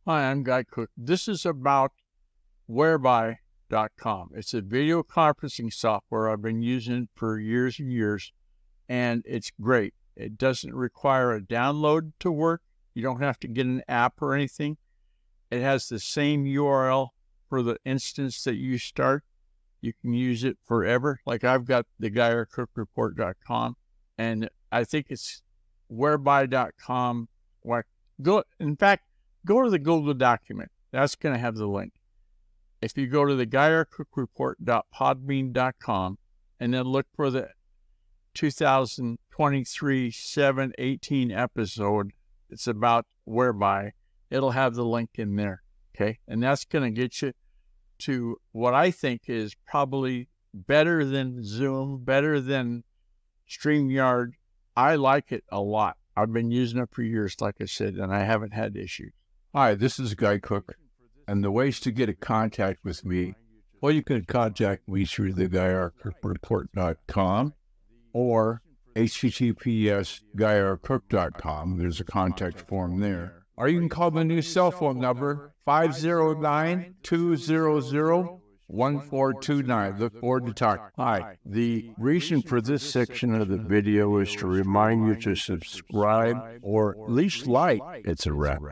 Hi, I'm Guy Cook. This is about Whereby.com. It's a video conferencing software. I've been using it for years and years, and it's great. It doesn't require a download to work. You don't have to get an app or anything. It has the same URL for the instance that you start. You can use it forever. Like I've got the GuyRCookReport.com, and I think it's Whereby.com. In fact, go to the Google document. That's going to have the link. If you go to the GuyRCookReport.podbean.com and then look for the 2023 7/18 episode, it's about Whereby, it'll have the link in there. Okay. And that's going to get you to what I think is probably better than Zoom, better than StreamYard. I like it a lot. I've been using it for years, like I said, and I haven't had issues. Hi, this is Guy Cook, and the ways to get in contact with me, well, you can contact me through the GuyRCookReport.com or https://GuyRCook.com. There's a contact form there. Or you can call the new cell phone number, 509-200-1429. Look forward to talking. Hi, the reason for this section of the video is to remind you to subscribe or at least like. It's a wrap.